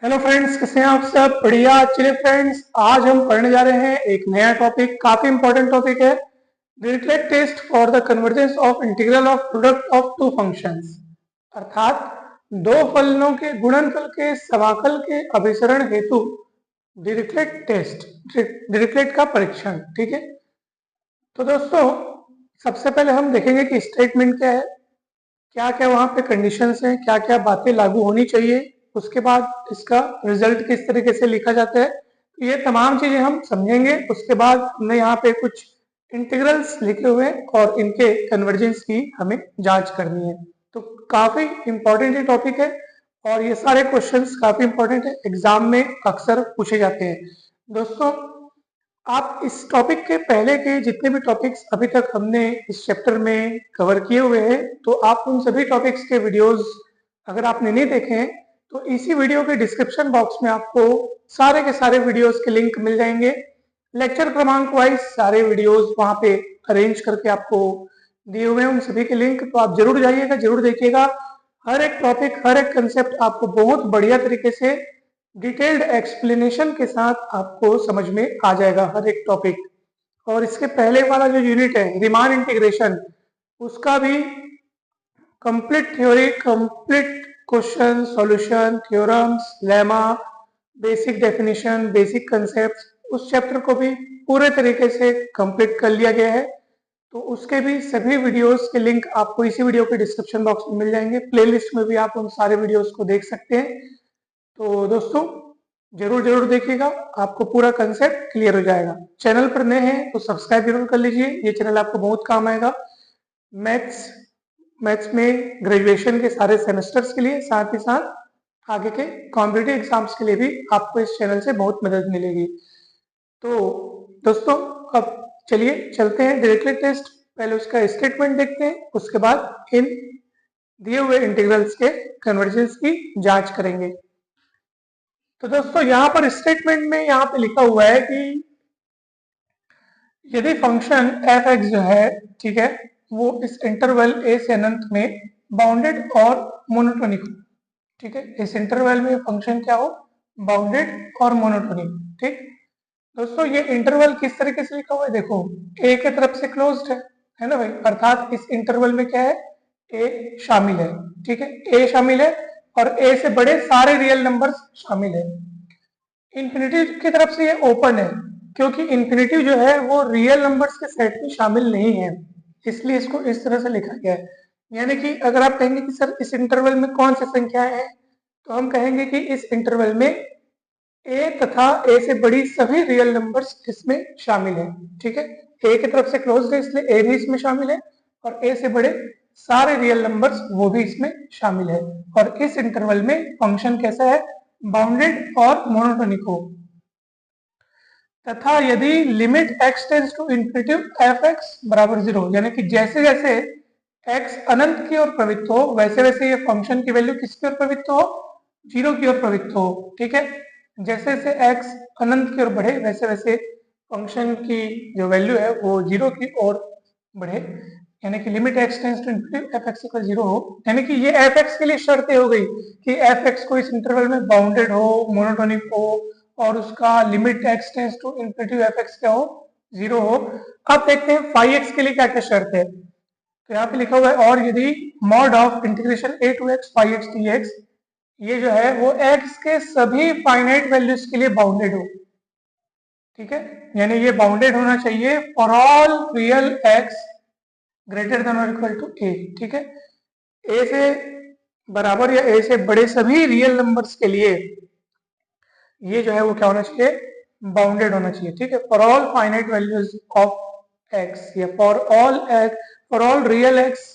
Hello friends, कैसे हैं आप सब? बढ़िया। चलिए फ्रेंड्स, आज हम पढ़ने जा रहे हैं एक नया टॉपिक। काफी इंपॉर्टेंट टॉपिक है। Dirichlet test for the convergence of integral of product of two functions, अर्थात दो फलनों के गुणनफल के समाकल के अभिसरण हेतु डिरिचलेट टेस्ट, डिरिचलेट का परीक्षण। ठीक है, तो दोस्तों सबसे पहले हम देखेंगे कि स्टेटमेंट क्या है, क्या क्या वहां पे कंडीशंस हैं, क्या क्या बातें लागू होनी चाहिए, उसके बाद इसका रिजल्ट किस तरीके से लिखा जाता है, ये तमाम चीजें हम समझेंगे। उसके बाद हमने यहाँ पे कुछ इंटीग्रल्स लिखे हुए हैं और इनके कन्वर्जेंस की हमें जांच करनी है। तो काफी इंपॉर्टेंट ये टॉपिक है और ये सारे क्वेश्चंस काफी इंपॉर्टेंट है, एग्जाम में अक्सर पूछे जाते हैं। दोस्तों, आप इस टॉपिक के पहले के जितने भी टॉपिक्स अभी तक हमने इस चैप्टर में कवर किए हुए हैं, तो आप उन सभी टॉपिक्स के वीडियोस अगर आपने नहीं देखे हैं तो इसी वीडियो के डिस्क्रिप्शन बॉक्स में आपको सारे के सारे वीडियोस के लिंक मिल जाएंगे। लेक्चर क्रमांक वाइज सारे वीडियोस वहां पे अरेंज करके आपको दिए हुए हैं, उन सभी के लिंक। तो आप जरूर जाइएगा, जरूर देखिएगा। हर एक टॉपिक, हर एक कंसेप्ट आपको बहुत बढ़िया तरीके से डिटेल्ड एक्सप्लेनेशन के साथ आपको समझ में आ जाएगा हर एक टॉपिक। और इसके पहले वाला जो यूनिट है रीमान इंटीग्रेशन, उसका भी complete theory, complete question solution, theorems, lemma, basic definition, basic concept, उस चैप्टर को भी पूरे तरीके से कंप्लीट कर लिया गया है। तो उसके भी सभी वीडियोस के लिंक आपको इसी वीडियो के डिस्क्रिप्शन बॉक्स में मिल जाएंगे। प्लेलिस्ट में भी आप उन सारे वीडियोस को देख सकते हैं। तो दोस्तों जरूर जरूर देखिएगा, आपको पूरा कंसेप्ट क्लियर हो जाएगा। चैनल पर नए हैं तो सब्सक्राइब जरूर कर लीजिए, ये चैनल आपको बहुत काम आएगा मैथ्स मैथ्स में ग्रेजुएशन के सारे सेमेस्टर्स के लिए, साथ ही साथ आगे के कॉम्पिटिटिव एग्जाम्स के लिए भी आपको इस चैनल से बहुत मदद मिलेगी। तो दोस्तों अब चलिए चलते हैं डिरिचलेट टेस्ट। पहले उसका स्टेटमेंट देखते हैं, उसके बाद इन दिए हुए इंटीग्रल्स के कन्वर्जेंस की जांच करेंगे। तो दोस्तों यहाँ पर स्टेटमेंट में यहाँ पे लिखा हुआ है कि यदि फंक्शन एफ एक्स जो है, ठीक है, वो इस इंटरवल ए से अनंत में बाउंडेड और मोनोटोनिक हो। ठीक है, इस इंटरवल में फंक्शन क्या हो? बाउंडेड और मोनोटोनिक। ठीक दोस्तों, ये इंटरवल किस तरीके से लिखा हुआ है? देखो, ए के तरफ से क्लोज्ड है ना भाई, अर्थात इस इंटरवल में क्या है? ए शामिल है। ठीक है, ए शामिल है और ए से बड़े सारे रियल नंबर्स शामिल है। इन्फिनिटी की तरफ से ये ओपन है, क्योंकि इन्फिनिटी जो है वो रियल नंबर्स के सेट में शामिल नहीं है, इसलिए इसको इस तरह से लिखा गया है। यानी कि अगर आप कहेंगे कि सर इस इंटरवल में कौन सी संख्याएं हैं, तो हम कहेंगे कि इस इंटरवल में ए तथा ए से बड़ी सभी रियल नंबर्स इसमें शामिल है। ठीक है, ए की तरफ से क्लोज है इसलिए ए भी इसमें शामिल है और ए से बड़े सारे रियल नंबर्स वो भी इसमें शामिल है। और इस इंटरवल में फंक्शन कैसा है? बाउंडेड और मोनोटोनिक हो। तथा यदि limit x tends to infinity f x बराबर 0, यानी कि जैसे जैसे x अनंत की ओर प्रवृत्त हो वैसे वैसे ये फंक्शन की वैल्यू किसकी ओर प्रवृत्त हो? 0 की ओर प्रवृत्त हो। ठीक है, जैसे जैसे x अनंत की ओर बढ़े वैसे वैसे फंक्शन की जो वैल्यू है वो 0 की ओर बढ़े, यानी कि limit x tends to infinity f x equal 0 हो। यानी कि ये एफ एक्स के लिए शर्तें हो गई कि एफ एक्स को इस इंटरवल में बाउंडेड हो, मोनोटोनिक हो और उसका limit x tends to infinity f x क्या हो? 0 हो। अब देखते हैं फाई एक्स के लिए क्या क्या शर्त है। तो यहाँ पे लिखा हुआ है और यदि mod of integration a to x phi x D x, ये जो है वो x के सभी फाइनाइट वैल्यूज के लिए बाउंडेड हो। ठीक है, यानी ये बाउंडेड होना चाहिए for all real x greater than और इक्वल टू ए। ठीक है, ए से बराबर या ए से बड़े सभी रियल नंबर्स के लिए ये जो है वो क्या होना चाहिए? बाउंडेड होना चाहिए। ठीक है, for all finite values of X या for all real X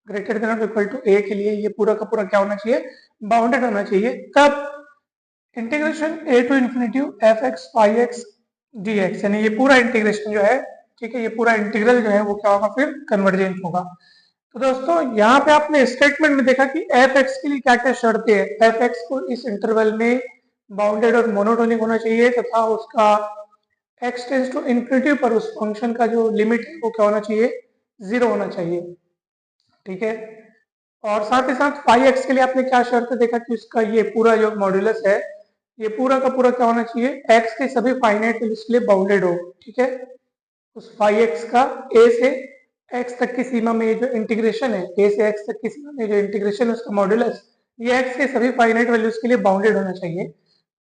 greater than और इक्वल टू ए के लिए ये पूरा का पूरा क्या होना चाहिए? बाउंडेड होना चाहिए। तब integration a to infinity f x phi x D x, यानी ये पूरा इंटीग्रेशन जो है, ठीक है, ये पूरा इंटीग्रल जो है वो क्या होगा? फिर कन्वर्जेंट होगा। तो दोस्तों यहाँ पे आपने स्टेटमेंट में देखा कि एफ एक्स के लिए क्या क्या शर्तें हैं। एफ एक्स को इस इंटरवल में बाउंडेड और मोनोटोनिक होना चाहिए तथा उसका एक्स टेंस टू इन्फिनिटी पर उस फंक्शन का जो लिमिट है वो क्या होना चाहिए? 0 होना चाहिए। ठीक है, और साथ ही साथ फाई एक्स के लिए आपने क्या शर्त देखा कि उसका ये पूरा जो मॉड्यूलस है ये पूरा का पूरा क्या होना चाहिए, x के सभी फाइनाइट वैल्यूज के लिए बाउंडेड हो, ठीक है। उस फाई एक्स का a से x तक की सीमा में ये जो इंटीग्रेशन है, a से x तक की सीमा में जो इंटीग्रेशन है उसका मॉड्यूलस ये x के सभी फाइनाइट वैल्यूज के लिए बाउंडेड होना चाहिए।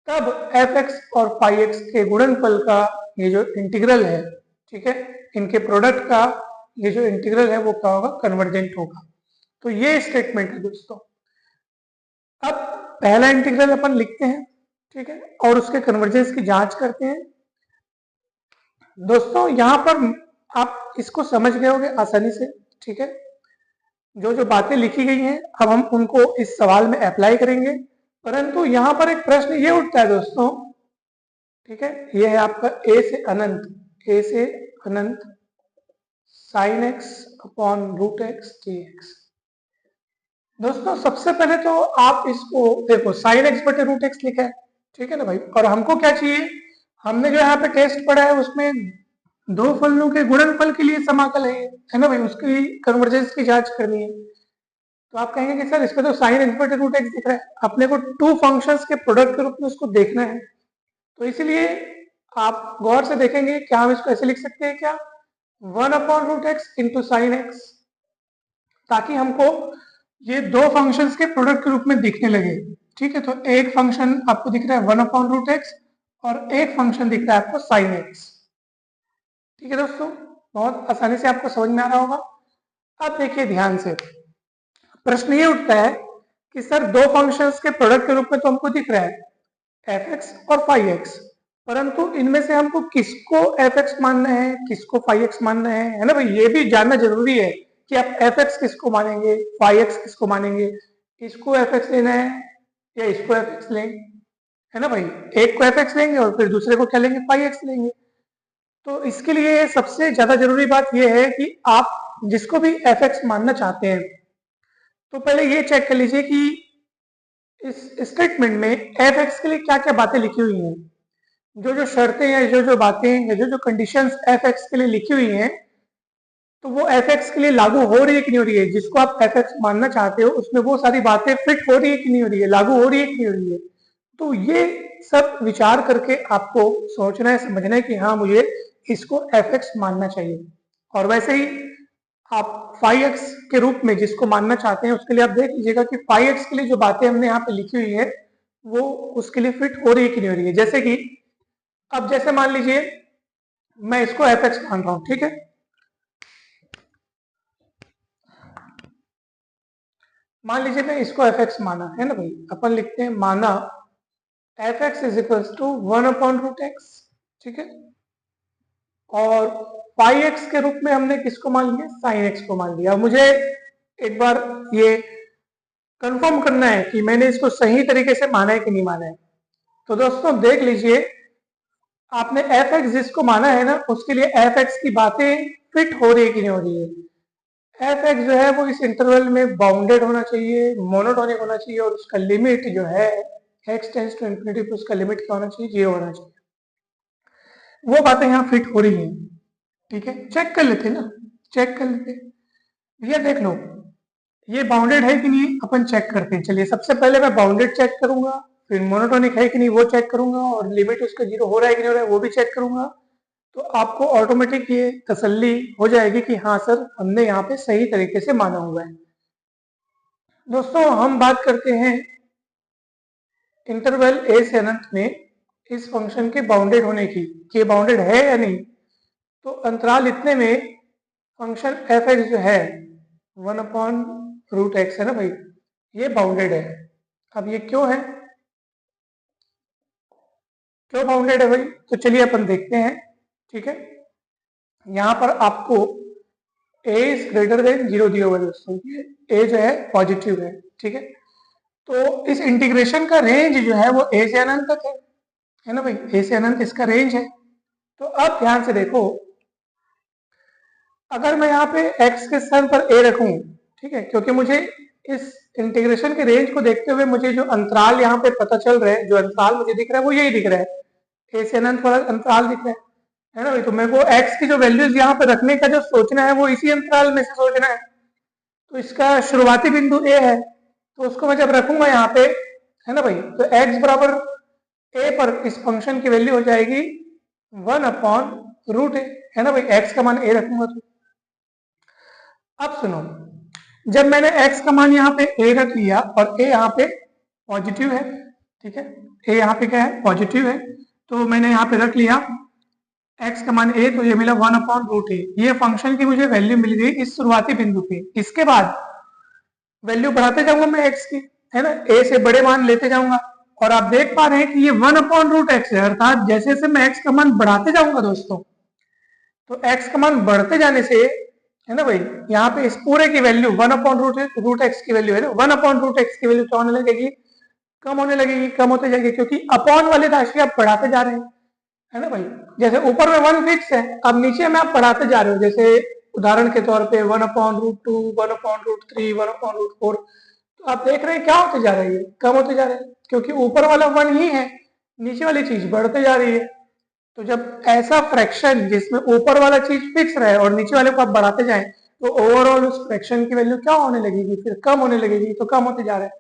तब fx और फाई एक्स के गुणनफल का ये जो इंटीग्रल है, ठीक है, इनके प्रोडक्ट का ये जो इंटीग्रल है वो क्या होगा, कन्वर्जेंट होगा। तो ये स्टेटमेंट है दोस्तों। अब पहला इंटीग्रल अपन लिखते हैं, ठीक है, और उसके कन्वर्जेंस की जांच करते हैं। दोस्तों यहां पर आप इसको समझ गए होंगे आसानी से, ठीक है। जो जो बातें लिखी गई हैं अब हम उनको इस सवाल में अप्लाई करेंगे, परंतु यहां पर एक प्रश्न ये उठता है दोस्तों, ठीक है, ये है आपका a से अनंत sine X upon root X D X. दोस्तों सबसे पहले तो आप इसको देखो, साइन एक्स बटे रूट एक्स लिखा है, ठीक है ना भाई, और हमको क्या चाहिए, हमने जो यहाँ पे टेस्ट पढ़ा है उसमें दो फलनों के गुणनफल के लिए समाकल है ना भाई, उसकी कन्वर्जेंस की जांच करनी है। तो आप कहेंगे कि सर इसमें तो साइन एक्स बटे रूट एक्स दिख रहा है, अपने को टू फंक्शंस के प्रोडक्ट के रूप में उसको देखना है। तो इसलिए आप गौर से देखेंगे क्या हम इसको ऐसे लिख सकते हैं क्या, 1/√x इंटू साइन एक्स, ताकि हमको ये दो फंक्शंस के प्रोडक्ट के रूप में दिखने लगे, ठीक है। तो एक फंक्शन आपको दिख रहा है 1/√x और एक फंक्शन दिख रहा है आपको साइन एक्स, ठीक है दोस्तों, बहुत आसानी से आपको समझ में आ रहा होगा। अब देखिए ध्यान से, प्रश्न ये उठता है कि सर दो फंक्शंस के प्रोडक्ट के रूप में तो हमको दिख रहा है एफ एक्स और फाई एक्स, परंतु इनमें से हमको किसको एफ एक्स मानना है, किसको फाई एक्स मानना है ना भाई, ये भी जानना जरूरी है कि आप एफ एक्स किसको मानेंगे, फाई एक्स किसको मानेंगे, इसको एफ एक्स लेना है या इसको एफ एक्स लेंगे, है ना भाई, एक को एफ एक्स लेंगे और फिर दूसरे को क्या लेंगे, फाई एक्स लेंगे। तो इसके लिए सबसे ज्यादा जरूरी बात यह है कि आप जिसको भी एफ एक्स मानना चाहते हैं तो पहले ये चेक कर लीजिए कि इस स्टेटमेंट में एफ एक्स के लिए क्या क्या बातें लिखी हुई हैं, जो जो शर्तें हैं, जो जो बातें हैं, जो जो कंडीशंस एफ एक्स के लिए लिखी हुई हैं, तो वो एफ एक्स के लिए लागू हो रही है कि नहीं हो रही है, जिसको आप एफ एक्स मानना चाहते हो उसमें वो सारी बातें फिट हो रही है कि नहीं हो रही है, लागू हो रही है कि नहीं हो रही है। तो ये सब विचार करके आपको सोचना है, समझना है कि हाँ मुझे इसको एफ एक्स मानना चाहिए। और वैसे ही आप फाई एक्स के रूप में जिसको मानना चाहते हैं उसके लिए आप देख लीजिएगा कि फाई एक्स के लिए जो बातें हमने यहाँ पे लिखी हुई है वो उसके लिए फिट हो रही है कि नहीं हो रही है। जैसे कि अब जैसे मान लीजिए मैं इसको एफ एक्स मान रहा हूं, ठीक है, मान लीजिए मैं इसको एफ एक्स माना है ना भाई, अपन लिखते हैं माना f x is equals to 1/√x, ठीक है, और फाई एक्स के रूप में हमने किसको मान लिया, साइन एक्स को मान लिया। मुझे एक बार ये कंफर्म करना है कि मैंने इसको सही तरीके से माना है कि नहीं माना है। तो दोस्तों देख लीजिए, आपने एफ एक्स जिसको माना है ना उसके लिए एफ एक्स की बातें फिट हो रही है कि नहीं हो रही है। एफ एक्स जो है वो इस इंटरवल में बाउंडेड होना चाहिए, मोनोटोनिक होना चाहिए, और उसका लिमिट जो है एक्स टेंड्स टू इंफिनिटी पे उसका लिमिट क्या होना चाहिए, 0 होना चाहिए। वो बातें यहाँ फिट हो रही हैं, ठीक है, चेक कर लेते ना, चेक कर लेते भैया, देख लो ये बाउंडेड है कि नहीं, अपन चेक करते हैं। चलिए सबसे पहले मैं बाउंडेड चेक करूंगा, फिर मोनोटोनिक है कि नहीं वो चेक करूंगा, और लिमिट उसका 0 हो रहा है कि नहीं हो रहा है वो भी चेक करूंगा। तो आपको ऑटोमेटिक ये तसल्ली हो जाएगी कि हाँ सर हमने यहाँ पे सही तरीके से माना हुआ है। दोस्तों हम बात करते हैं इंटरवल ए से अनंत में इस फंक्शन के बाउंडेड होने की, कि बाउंडेड है या नहीं। तो अंतराल इतने में फंक्शन एफ एक्स जो है 1/√x है ना भाई, ये बाउंडेड है। अब ये क्यों है, क्यों बाउंडेड है भाई, तो चलिए अपन देखते हैं, ठीक है। यहां पर आपको a इज ग्रेटर देन 0 दिया हुआ है दोस्तों, a जो है पॉजिटिव है, ठीक है। तो इस इंटीग्रेशन का रेंज जो है वो a से अनंत तक है ना भाई, a से अनंत इसका रेंज है। तो अब ध्यान से देखो, अगर मैं यहाँ पे x के स्थान पर a रखूं, ठीक है, क्योंकि मुझे इस इंटीग्रेशन के रेंज को देखते हुए मुझे जो अंतराल यहाँ पे पता चल रहा है, जो अंतराल मुझे दिख रहा है वो यही दिख रहा है, a से अनंत वाला अंतराल दिख रहा है ना भाई। तो मेरे को x की जो वैल्यूज यहाँ पे रखने का जो सोचना है वो इसी अंतराल में से सोचना है। तो इसका शुरुआती बिंदु a है, तो उसको मैं जब रखूंगा यहाँ पे, है ना भाई, तो x बराबर ए पर इस फंक्शन की वैल्यू हो जाएगी 1/√a, है ना भाई, x का मान a रखूंगा तो। अब सुनो, जब मैंने x का मान यहाँ पे a रख लिया और a यहाँ पे पॉजिटिव है, ठीक है, a यहाँ पे क्या है, पॉजिटिव है, तो मैंने यहाँ पे रख लिया x का मान a, तो ये मिला 1/√a। ये फंक्शन की मुझे वैल्यू मिल गई इस शुरुआती बिंदु पे। इसके बाद वैल्यू बढ़ाते जाऊंगा मैं x की, है ना, a से बड़े मान लेते जाऊंगा, और आप देख पा रहे हैं कि ये 1/√x है, अर्थात जैसे जैसे मैं x का मान बढ़ाते जाऊंगा दोस्तों, तो x का मान बढ़ते जाने से, है ना भाई, यहाँ पे इस पूरे की वैल्यू 1/√x की वैल्यू है ना, 1/√x की वैल्यू क्या होने लगेगी, कम होने लगेगी, कम होते जाएगी, क्योंकि अपॉन वाली राशि आप बढ़ाते जा रहे हैं, है ना भाई। जैसे ऊपर में 1 फिक्स है, अब नीचे में आप बढ़ाते जा रहे हो, जैसे उदाहरण के तौर पे 1/√2, 1/√3, 1/4, तो आप देख रहे हैं क्या होते जा रही है, कम होते जा रहे हैं, क्योंकि ऊपर वाला 1 ही है, नीचे वाली चीज बढ़ते जा रही है। तो जब ऐसा फ्रैक्शन जिसमें ऊपर वाला चीज फिक्स रहे और नीचे वाले को आप बढ़ाते जाएं, तो ओवरऑल उस फ्रैक्शन की वैल्यू क्या होने लगेगी, फिर कम होने लगेगी, तो कम होते जा रहे हैं।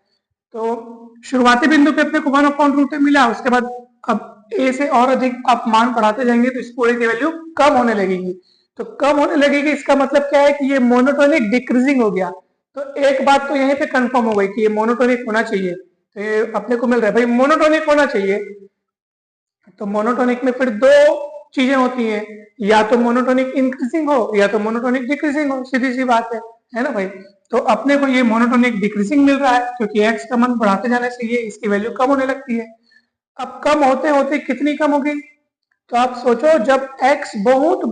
तो शुरुआती बिंदु पे अपने को 1/√a मिला, उसके बाद अब a से और अधिक आप मान बढ़ाते जाएंगे तो इस पूरे की वैल्यू कम होने लगेगी। तो कम होने लगेगी इसका मतलब क्या है कि ये मोनोटोनिक डिक्रीजिंग हो गया। तो एक बात तो यहीं पे कंफर्म हो गई कि ये मोनोटोनिक होना चाहिए, तो ये अपने को मिल रहा है भाई मोनोटोनिक होना चाहिए। तो मोनोटोनिक में फिर दो चीजें होती हैं, या तो मोनोटोनिक इंक्रीजिंग हो या तो मोनोटोनिक डिक्रीजिंग हो, सीधी सी बात है ना भाई। तो अपने को ये मोनोटोनिक डिक्रीजिंग मिल रहा है, क्योंकि x का मान बढ़ाते जाने से ये इसकी वैल्यू कम होने लगती है। अब कम होते होते कितनी कम होगी, तो आप सोचो जब x बहुत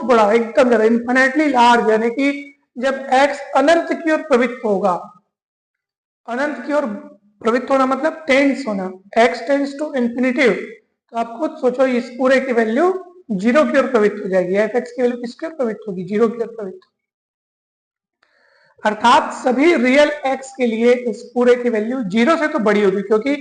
बड़ा एकदम ज्यादा इन्फिनिटली लार्ज, यानी कि जब x अनंत की ओर प्रवृत्त होगा, अनंत की ओर प्रवृत्त होना मतलब टेंस होना, x टेंस टू इंफिनिटिव, तो आप खुद सोचो इस पूरे की वैल्यू 0 की ओर प्रवृत्त हो जाएगी। f(x) की वैल्यू किसकी ओर प्रवृत्त होगी, 0 की ओर प्रवृत्त। अर्थात सभी रियल x के लिए इस पूरे की वैल्यू 0 से तो बड़ी होगी, क्योंकि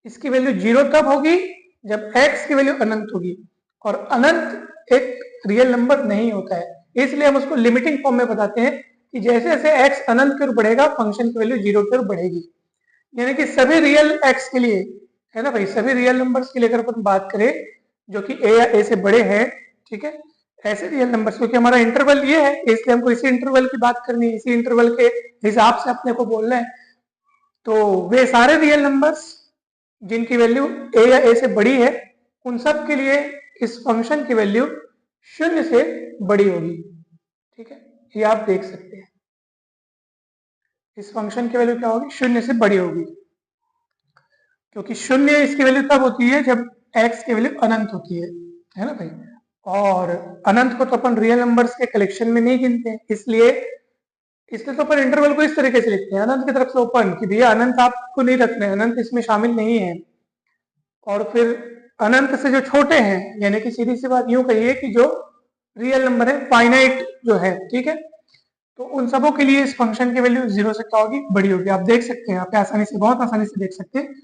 इसकी वैल्यू 0 तब होगी जब x की वैल्यू अनंत होगी, और अनंत एक रियल नंबर नहीं होता है, इसलिए हम उसको लिमिटिंग फॉर्म में बताते हैं कि जैसे जैसे x अनंत की ओर बढ़ेगा फंक्शन की वैल्यू 0 की ओर बढ़ेगी। यानी कि सभी रियल x के लिए, है ना भाई, सभी रियल नंबर्स के लिए अगर अपन बात करें जो कि a या a से बड़े हैं, ठीक है, ऐसे रियल नंबर्स, क्योंकि हमारा इंटरवल ये है इसलिए हमको इसी इंटरवल की बात करनी है, इसी इंटरवल के हिसाब से अपने को बोलना है। तो वे सारे रियल नंबर्स जिनकी वैल्यू a या a से बड़ी है, उन सब के लिए इस फंक्शन की वैल्यू 0 से बड़ी होगी, ठीक है, ये आप देख सकते हैं। इस फंक्शन की वैल्यू क्या होगी, 0 से बड़ी होगी, क्योंकि 0 इसकी वैल्यू तब होती है जब x की वैल्यू अनंत होती है ना भाई। और अनंत को तो अपन रियल नंबर्स के कलेक्शन में नहीं गिनते, इसलिए तो अपन इंटरवल को इस तरीके से लिखते हैं, अनंत की तरफ से ओपन, कि भैया अनंत आपको नहीं रखना है, अनंत इसमें शामिल नहीं है। और फिर अनंत से जो छोटे हैं, यानी कि सीधी सी बात यूं कहिए कि जो रियल नंबर है, फाइनाइट जो है, ठीक है, तो उन सबों के लिए इस फंक्शन की वैल्यू 0 से क्या होगी, बड़ी होगी। आप देख सकते हैं, आप आसानी से, बहुत आसानी से देख सकते हैं।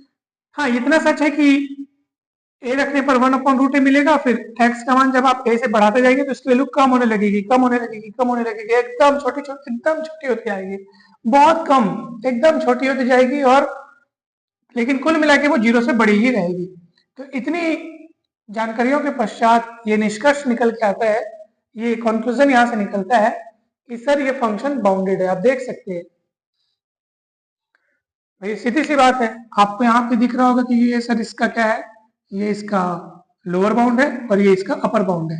हाँ, इतना सच है कि a रखने पर 1/√a मिलेगा, फिर x का मान जब आप a से बढ़ाते जाएंगे तो इसकी वैल्यू कम होने लगेगी, कम होने लगेगी, कम होने लगेगी, एकदम छोटी छोटी, एकदम छोटी होती आएगी, बहुत कम, एकदम छोटी होती जाएगी, और लेकिन कुल मिला के वो 0 से बड़ी ही रहेगी। तो इतनी जानकारियों के पश्चात ये निष्कर्ष निकल के आता है, ये कंक्लूजन यहाँ से निकलता है कि सर ये फंक्शन बाउंडेड है। आप देख सकते हैं भाई, सीधी सी बात है, आपको यहाँ पे दिख रहा होगा कि ये सर इसका क्या है, ये इसका लोअर बाउंड है और ये इसका अपर बाउंड है।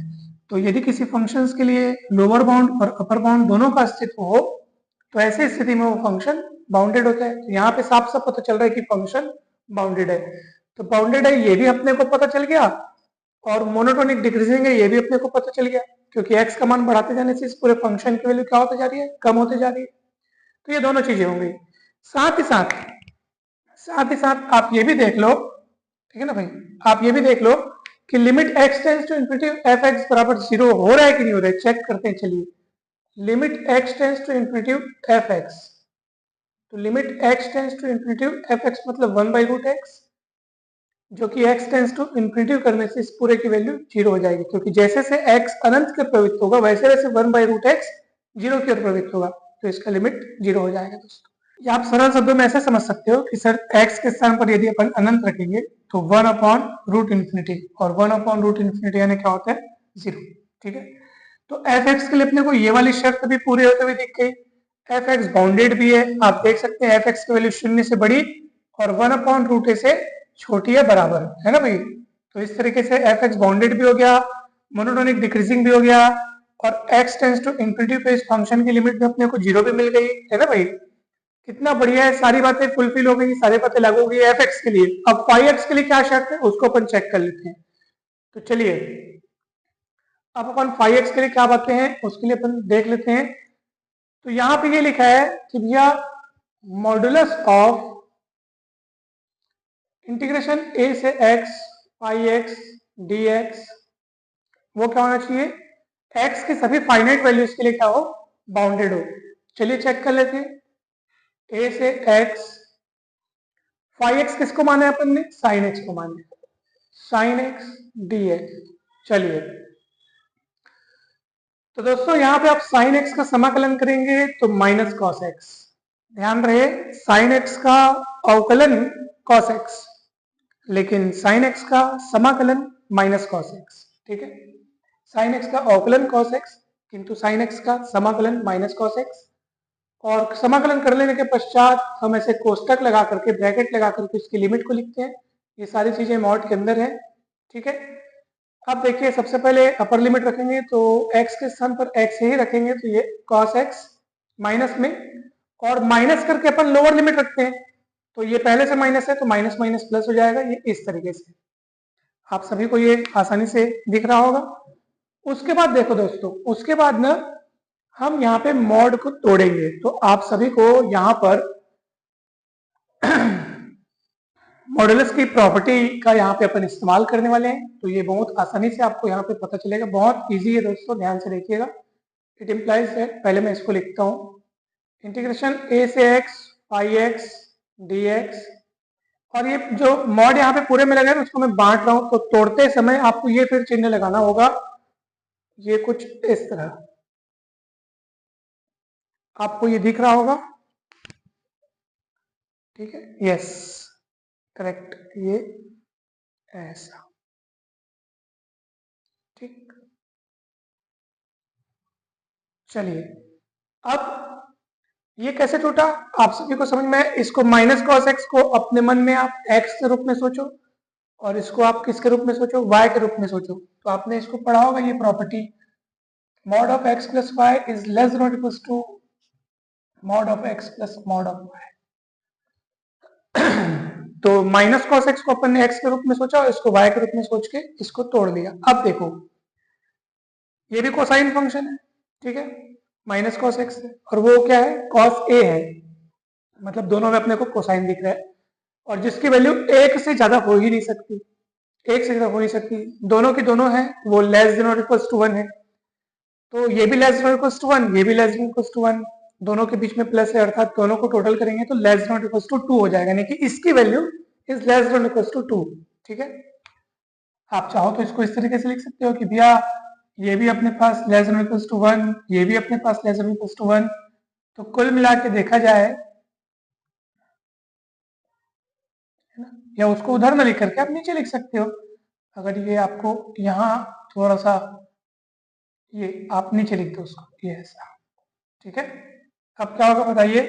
तो यदि किसी फंक्शंस के लिए लोअर बाउंड और अपर बाउंड दोनों का अस्तित्व हो, तो ऐसी स्थिति में वो फंक्शन बाउंडेड होता है। तो यहाँ पे साफ साफ पता चल रहा है कि फंक्शन बाउंडेड है। तो बाउंडेड है ये भी अपने को पता चल गया, और मोनोटोनिक डिक्रीजिंग है ये भी अपने को पता चल गया, क्योंकि x का मान बढ़ाते जाने से इस पूरे फंक्शन की वैल्यू क्या होती जा रही है, कम होती जा रही है। तो ये दोनों चीजें होंगी। साथ ही साथ आप ये भी देख लो, ठीक है ना भाई, आप ये भी देख लो कि limit x tends to infinity f(x) बराबर 0 हो रहा है कि नहीं हो रहा है, चेक करते हैं। चलिए, limit x tends to infinity f(x), तो limit x tends to infinity f(x) मतलब 1/√x, जो कि x टेंड्स टू इन्फिनिटी करने से इस पूरे की वैल्यू 0 हो जाएगी, क्योंकि जैसे से x अनंत की ओर प्रवृत्त होगा वैसे वैसे 1/√x 0 की ओर प्रवृत्त होगा, तो इसका लिमिट 0 हो जाएगा दोस्तों। या आप सरल शब्दों में ऐसे समझ सकते हो कि सर x के स्थान पर यदि अपन अनंत रखेंगे तो 1/√∞, और 1/√∞ यानी क्या होता है 0। ठीक है, तो f(x) के लिए अपने को ये वाली शर्त भी पूरी होते हुए दिख गई। f(x) बाउंडेड भी है, आप देख सकते हैं f(x) की वैल्यू 0 से बड़ी और 1/√a से छोटी है बराबर, है ना भाई। तो इस तरीके से f(x) बाउंडेड भी हो गया, मोनोटोनिक डिक्रीजिंग भी हो गया, और x टेंड्स टू इंफिनिटी पे इस फंक्शन की लिमिट में अपने को 0 भी मिल गई, है ना भाई। कितना बढ़िया है, सारी बातें फुलफिल हो गई, सारी बातें लागू हो गई f(x) के लिए। अब phi(x) के लिए क्या शर्त है उसको अपन चेक कर लेते हैं। तो चलिए अब अपन phi(x) के लिए क्या बातें हैं उसके लिए अपन देख लेते हैं। तो यहां पे ये लिखा है कि भैया मॉडुलस ऑफ इंटीग्रेशन a से x phi(x) dx वो क्या होना चाहिए, x के सभी फाइनाइट वैल्यूज के लिए क्या हो, बाउंडेड हो। चलिए चेक कर लेते हैं। a से x phi(x) किसको माना है अपन ने, sin x को माना है, sin x dx। चलिए तो दोस्तों यहाँ पे आप sin x का समाकलन करेंगे तो माइनस कॉस x, ध्यान रहे sin x का अवकलन cos x, लेकिन sin x का समाकलन माइनस cos x। ठीक है, sin x का अवकलन cos x किंतु sin x का समाकलन माइनस cos x, और समाकलन कर लेने के पश्चात हम ऐसे कोष्टक लगा करके ब्रैकेट लगा करके उसकी लिमिट को लिखते हैं। ये सारी चीजें मॉड के अंदर है। ठीक है, अब देखिए सबसे पहले अपर लिमिट रखेंगे तो x के स्थान पर x ही रखेंगे, तो ये cos x माइनस में, और माइनस करके अपन लोअर लिमिट रखते हैं, तो ये पहले से माइनस है तो माइनस माइनस प्लस हो जाएगा, ये इस तरीके से। आप सभी को ये आसानी से दिख रहा होगा। उसके बाद देखो दोस्तों, उसके बाद ना हम यहाँ पे मॉड को तोड़ेंगे, तो आप सभी को यहाँ पर मॉडुलस की प्रॉपर्टी का यहाँ पे अपन इस्तेमाल करने वाले हैं, तो ये बहुत आसानी से आपको यहाँ पे पता चलेगा, बहुत इजी है दोस्तों, ध्यान से देखिएगा। इट इम्प्लाइज है, पहले मैं इसको लिखता हूँ, इंटीग्रेशन a से x phi(x) dx, और ये जो मॉड यहाँ पे पूरे में लगा है उसको मैं बांट रहा हूँ, तो तोड़ते समय आपको ये फिर चिन्ह लगाना होगा, ये कुछ इस तरह आपको ये दिख रहा होगा। ठीक है, यस करेक्ट, ये ऐसा। ठीक, चलिए अब ये कैसे टूटा आप सभी को समझ में, इसको माइनस कॉस एक्स को अपने मन में आप x के रूप में सोचो, और इसको आप किसके रूप में सोचो, y के रूप में सोचो। तो आपने इसको पढ़ा होगा ये property, mod of x plus Y is less than और equals to mod of x plus mod of y। तो माइनस कॉस एक्स को अपन ने x के रूप में सोचा और इसको y के रूप में सोच के इसको तोड़ दिया। अब देखो ये भी कोसाइन फंक्शन है, ठीक है, माइनस कॉस एक्स है, और वो क्या है कॉस ए है, मतलब दोनों में अपने को कोसाइन दिख रहा है, और जिसकी वैल्यू एक से ज्यादा हो ही नहीं सकती, एक से ज्यादा हो नहीं सकती, दोनों की दोनों है वो लेस देन और इक्वल्स टू 1 है, तो ये भी लेस देन और इक्वल्स टू 1, ये भी लेस देन और इक्वल्स टू 1, दोनों के बीच में प्लस है, अर्थात दोनों को टोटल करेंगे तो लेस देन और इक्वल्स टू 2 हो जाएगा, यानी कि इसकी वैल्यू इज लेस देन और इक्वल्स टू 2। ठीक है, आप चाहो तो इसको इस तरीके से लिख सकते हो कि भैया ये भी अपने पास लेस देन और इक्वल्स टू 1, ये भी अपने पास लेस देन और इक्वल्स टू 1, तो कुल मिला के देखा जाए, या उसको उधर में लिख करके आप नीचे लिख सकते हो, अगर ये आपको यहाँ थोड़ा सा, ये आप नीचे लिख दो उसको, ये ऐसा। ठीक है, अब क्या होगा बताइए,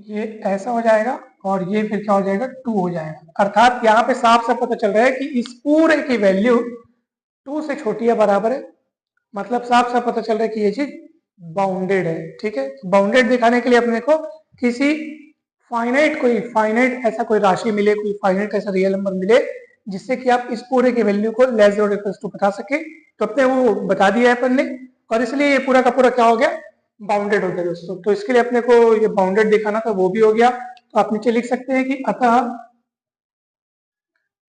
ये ऐसा हो जाएगा और ये फिर क्या हो जाएगा 2 हो जाएगा, अर्थात यहाँ पे साफ साफ पता चल रहा है कि इस पूरे की वैल्यू 2 से छोटी या बराबर है, मतलब साफ साफ पता चल रहा है कि ये चीज बाउंडेड है। ठीक है, बाउंडेड दिखाने के लिए अपने को किसी फाइनाइट, कोई फाइनाइट ऐसा कोई राशि मिले, कोई फाइनाइट ऐसा रियल नंबर मिले जिससे कि आप इस पूरे की वैल्यू को लेस देन और इक्वल्स टू बता सके, तो अपने वो बता दिया है अपन ने, और इसलिए ये पूरा का पूरा क्या हो गया, बाउंडेड हो गया दोस्तों। तो इसके लिए अपने को ये बाउंडेड दिखाना था, वो भी हो गया। तो आप नीचे लिख सकते हैं कि अतः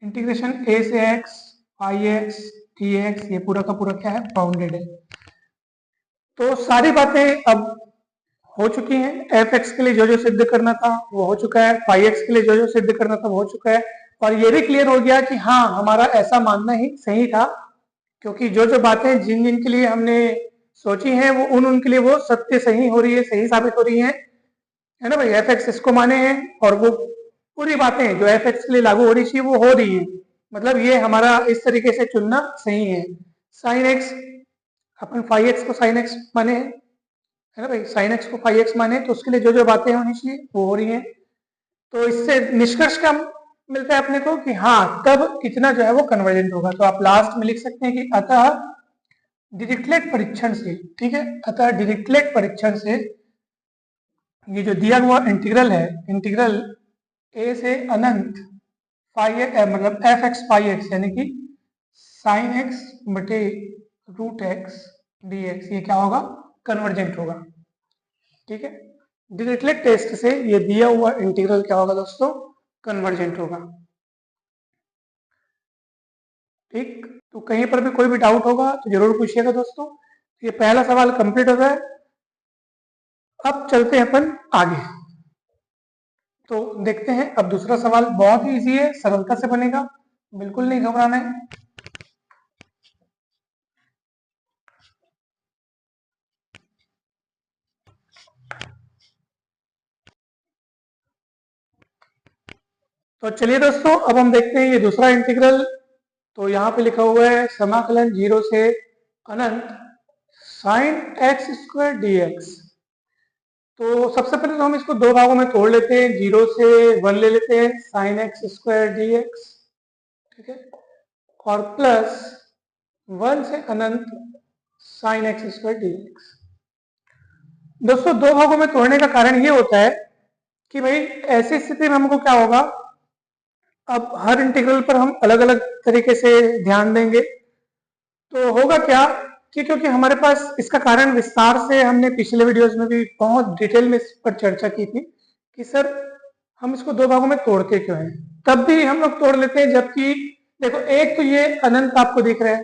इंटीग्रेशन a से x phi(x) dx ये पूरा का पूरा क्या है, बाउंडेड है। तो सारी बातें अब हो चुकी हैं, f(x) के लिए जो जो सिद्ध करना था वो हो चुका है, phi(x) के लिए जो जो सिद्ध करना था वो हो चुका है, और ये भी क्लियर हो गया कि हाँ हमारा ऐसा मानना ही सही था, क्योंकि जो जो बातें जिन जिन के लिए हमने सोची हैं वो उनके लिए वो सत्य सही हो रही है, सही साबित हो रही है ना भाई। f(x) इसको माने हैं और वो पूरी बातें जो एफ एक्स के लिए लागू हो रही चाहिए वो हो रही है। मतलब ये हमारा इस तरीके से चुनना सही है। साइन एक्स, अपन फाइव एक्स को साइन एक्स माने, है ना भाई, साइन एक्स को फाइव एक्स माने, तो उसके लिए जो जो बातें होनी चाहिए वो हो रही हैं। तो इससे निष्कर्ष क्या मिलता है अपने को कि हाँ तब कितना जो है वो कन्वर्जेंट होगा। तो आप लास्ट में लिख सकते हैं कि अतः डिरिचलेट परीक्षण से, ठीक है, अतः डिरिचलेट परीक्षण से ये जो दिया हुआ इंटीग्रल है, इंटीग्रल ए से अनंत मतलब एफ एक्स फाइव एक्स यानी कि साइन एक्स बटे रूट एक्स डी एक्स, ये क्या होगा, कन्वर्जेंट होगा। ठीक है, डिरिचलेट टेस्ट से ये दिया हुआ इंटीग्रल क्या होगा दोस्तों, कन्वर्जेंट होगा। ठीक, तो कहीं पर भी कोई भी डाउट होगा तो जरूर पूछिएगा दोस्तों। ये पहला सवाल कंप्लीट हो गया। अब चलते हैं अपन आगे। तो देखते हैं अब दूसरा सवाल, बहुत ही इजी है, सरलता से बनेगा, बिल्कुल नहीं घबराना है। तो चलिए दोस्तों अब हम देखते हैं ये दूसरा इंटीग्रल। तो यहाँ पे लिखा हुआ है समाकलन 0 से अनंत sine x square D X. तो सबसे पहले तो हम इसको दो भागों में तोड़ लेते हैं, 0 से 1 ले लेते हैं sine x square D X, ठीक है, और प्लस 1 से अनंत sine x square D X. दोस्तों दो भागों में तोड़ने का कारण ये होता है कि भाई ऐसी स्थिति में हमको क्या होगा, अब हर इंटीग्रल पर हम अलग अलग तरीके से ध्यान देंगे। तो होगा क्या कि क्योंकि हमारे पास इसका कारण विस्तार से हमने पिछले वीडियोस में भी बहुत डिटेल में इस पर चर्चा की थी कि सर हम इसको दो भागों में तोड़ते क्यों हैं। तब भी हम लोग तोड़ लेते हैं, जबकि देखो एक तो ये अनंत आपको दिख रहा है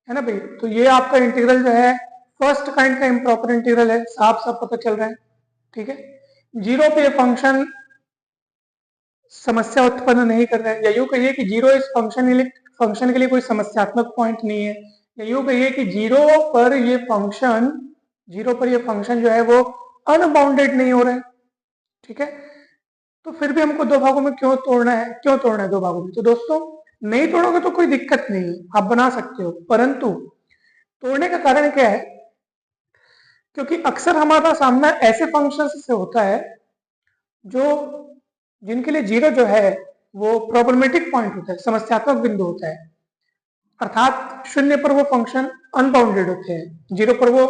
ना भाई, तो ये आपका इंटीग्रल जो है फर्स्ट काइंड का इम्प्रॉपर इंटीग्रल है, साफ साफ पता चल रहा है। ठीक है, जीरो पे फंक्शन समस्या उत्पन्न नहीं कर रहा है, या यूं कहिए कि जीरो इस फंक्शन के लिए कोई समस्यात्मक पॉइंट नहीं है, या यूं कहिए कि जीरो पर ये फंक्शन जो है वो अनबाउंडेड नहीं हो रहा है। ठीक है, तो फिर भी हमको दो भागों में क्यों तोड़ना है दो भागों में। तो दोस्तों नहीं तोड़ोगे तो कोई दिक्कत नहीं है, आप बना सकते हो, परंतु तोड़ने का कारण क्या है, क्योंकि अक्सर हमारा सामना ऐसे फंक्शन से होता है जो जिनके लिए जीरो जो है वो प्रॉब्लमेटिक पॉइंट होता है, समस्यात्मक बिंदु होता है, अर्थात शून्य पर वो फंक्शन अनबाउंडेड होते हैं, जीरो पर वो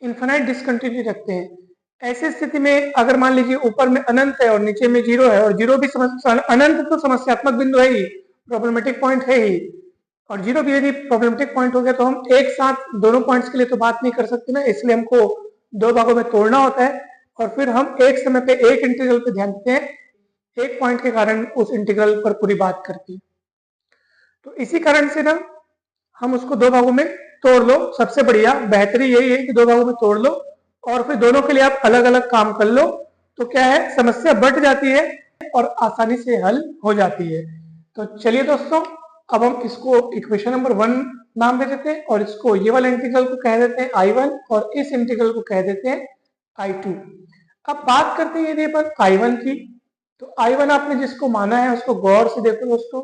इन्फिनाइट डिसकंटिन्यूटी रखते हैं। ऐसी स्थिति में अगर मान लीजिए ऊपर में अनंत है और नीचे में जीरो है, और जीरो भी अनंत तो समस्यात्मक बिंदु है ही, प्रॉब्लमेटिक पॉइंट है ही, और जीरो भी यदि प्रॉब्लमेटिक पॉइंट हो गया तो हम एक साथ दोनों पॉइंट्स के लिए तो बात नहीं कर सकते ना, इसलिए हमको दो भागों में तोड़ना होता है, और फिर हम एक समय पे एक इंटीग्रल पे ध्यान देते हैं, एक पॉइंट के कारण उस इंटीग्रल पर पूरी बात करती है। तो इसी कारण से ना हम उसको दो भागों में तोड़ लो, सबसे बढ़िया बेहतरी यही है कि दो भागों में तोड़ लो और फिर दोनों के लिए आप अलग अलग काम कर लो, तो क्या है समस्या बढ़ जाती है और आसानी से हल हो जाती है। तो चलिए दोस्तों अब हम इसको इक्वेशन नंबर 1 नाम दे देते हैं, और इसको ये वाला इंटीग्रल को कह देते हैं I1 और इस इंटीग्रल को कह देते हैं I2। अब बात करते हैं यदि अपन I1 की, तो I1 आपने जिसको माना है उसको गौर से देखो दोस्तों।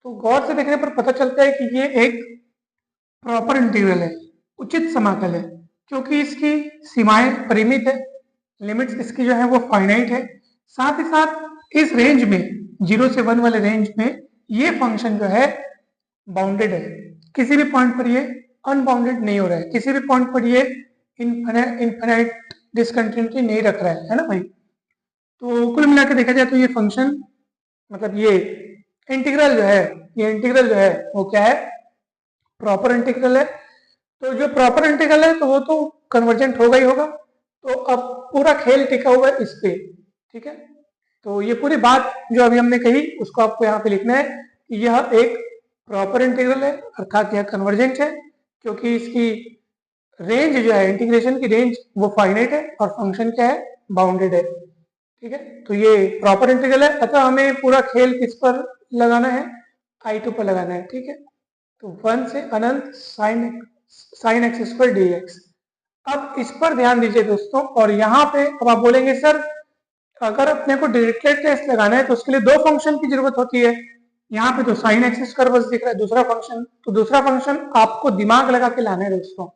तो गौर से देखने पर पता चलता है कि ये एक प्रॉपर इंटीग्रल है, उचित समाकल है, क्योंकि इसकी सीमाएं परिमित है, लिमिट्स इसकी जो है वो फाइनाइट है। साथ ही साथ इस रेंज में 0 से 1 वाले रेंज में ये फंक्शन जो है बाउंडेड है, किसी भी पॉइंट पर ये अनबाउंडेड नहीं हो रहा है, किसी भी पॉइंट पर ये इनफिनाइट डिसकंटिन्यूटी नहीं रख रहा है ना भाई। तो कुल मिलाकर देखा जाए तो ये फंक्शन मतलब ये इंटीग्रल जो है वो क्या है, प्रॉपर इंटीग्रल है। तो जो प्रॉपर इंटीग्रल है तो वो तो कन्वर्जेंट होगा ही होगा। तो अब पूरा खेल टिका हुआ है इस पे, ठीक है। तो ये पूरी बात जो अभी हमने कही उसको आपको यहाँ पे लिखना है कि यह एक प्रॉपर इंटीग्रल है, अर्थात यह कन्वर्जेंट है, क्योंकि इसकी रेंज जो है, इंटीग्रेशन की रेंज वो फाइनाइट है और फंक्शन क्या है, बाउंडेड है। ठीक है, तो ये प्रॉपर इंटीग्रल है, अतः हमें पूरा खेल किस पर लगाना है, I2 पर लगाना है। ठीक है, तो 1 से अनंत sine x square D X. अब इस पर ध्यान दीजिए दोस्तों, और यहाँ पे अब आप बोलेंगे सर तो अगर अपने को डिरिचलेट टेस्ट लगाना है तो उसके लिए दो फंक्शन की जरूरत होती है। यहाँ पे तो साइन एक्स स्क्वायर बस दिख रहा है दूसरा फंक्शन, तो दूसरा फंक्शन आपको दिमाग लगा के लाना है दोस्तों।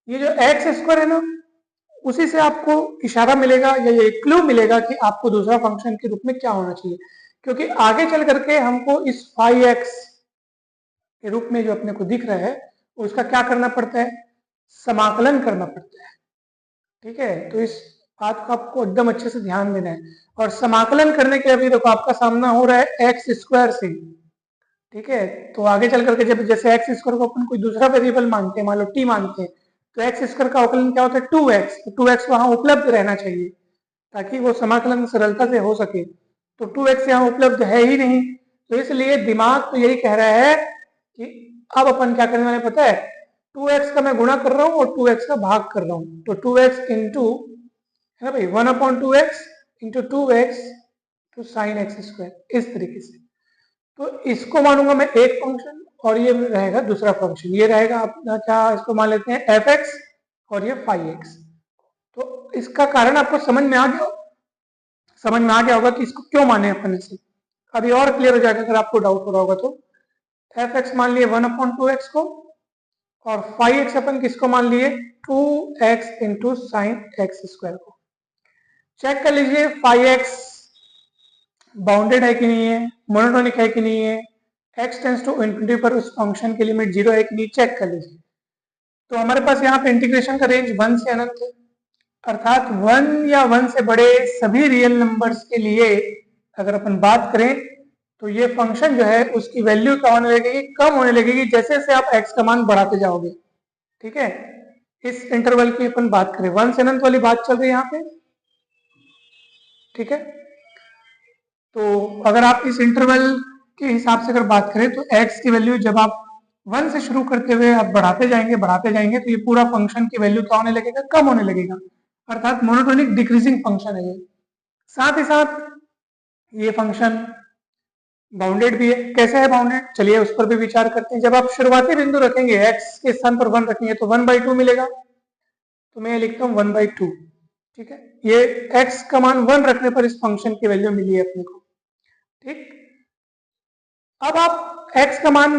ये जो एक्स स्क्वायर है ना, उसी से आपको इशारा मिलेगा या ये क्लू मिलेगा कि आपको दूसरा फंक्शन के रूप में क्या होना चाहिए, क्योंकि आगे चल करके हमको इस फाइव एक्स के रूप में जो अपने को दिख रहा है उसका क्या करना पड़ता है, समाकलन करना पड़ता है। ठीक है, तो इस बात को आपको एकदम अच्छे से ध्यान देना है। और समाकलन करने के लिए अभी देखो आपका सामना हो रहा है एक्स स्क्वायर से। ठीक है, तो आगे चल करके जब जैसे एक्स स्क्वायर को अपन कोई दूसरा वेरिएबल मानते हैं, मान लो टी मानते हैं, तो एक्स स्क्वायर का अवकलन क्या होता है, 2x। तो 2x वहां उपलब्ध रहना चाहिए ताकि वो समाकलन सरलता से हो सके। तो 2x यहाँ उपलब्ध है ही नहीं, तो इसलिए दिमाग तो यही कह रहा है कि अब अपन क्या करने वाले पता है, 2x का मैं गुणा कर रहा हूँ और 2x का भाग कर रहा हूँ। तो 2x इंटू है ना भाई 1/2x into 2x two sine x square, इस तरीके से। तो इसको मानूंगा मैं एक फंक्शन और ये रहेगा दूसरा फंक्शन, ये रहेगा अपना क्या, इसको मान लेते हैं एफ एक्स और ये फाइव एक्स। तो इसका कारण आपको समझ में आ गया, समझ में आ गया होगा कि इसको क्यों माने अपन इसे। अभी और क्लियर हो जाएगा अगर आपको डाउट हो रहा होगा तो। एफ एक्स मान लिए 1/2x को और फाइव एक्स अपन किसको मान लिए 2x into sine x square को। चेक कर लीजिए फाइव एक्स बाउंडेड है कि नहीं है, मोनोटोनिक है कि नहीं है, x टेंस टू इन्फिनिटी पर उस फंक्शन की लिमिट 0 है कि नहीं, चेक कर लीजिए। तो हमारे पास यहाँ पे इंटीग्रेशन का रेंज 1 से अनंत है, अर्थात 1 या 1 से बड़े सभी रियल नंबर्स के लिए अगर अपन बात करें तो ये फंक्शन जो है उसकी वैल्यू क्या होने लगेगी, कम होने लगेगी जैसे जैसे आप x का मान बढ़ाते जाओगे। ठीक है, इस इंटरवल की अपन बात करें, 1 से अनंत वाली बात चल रही है यहाँ पे। ठीक है, तो अगर आप इस इंटरवल के हिसाब से अगर बात करें तो x की वैल्यू जब आप 1 से शुरू करते हुए आप बढ़ाते जाएंगे तो ये पूरा फंक्शन की वैल्यू क्या होने लगेगा, कम होने लगेगा, अर्थात मोनोटोनिक डिक्रीजिंग फंक्शन है ये। साथ ही साथ ये फंक्शन बाउंडेड भी है। कैसे है बाउंडेड, चलिए उस पर भी विचार करते हैं। जब आप शुरुआती बिंदु रखेंगे x के स्थान पर 1 रखेंगे तो 1/2 मिलेगा, तो मैं ये लिखता हूँ 1/2। ठीक है, ये x का मान 1 रखने पर इस फंक्शन की वैल्यू मिली है अपने को। ठीक, अब आप x का मान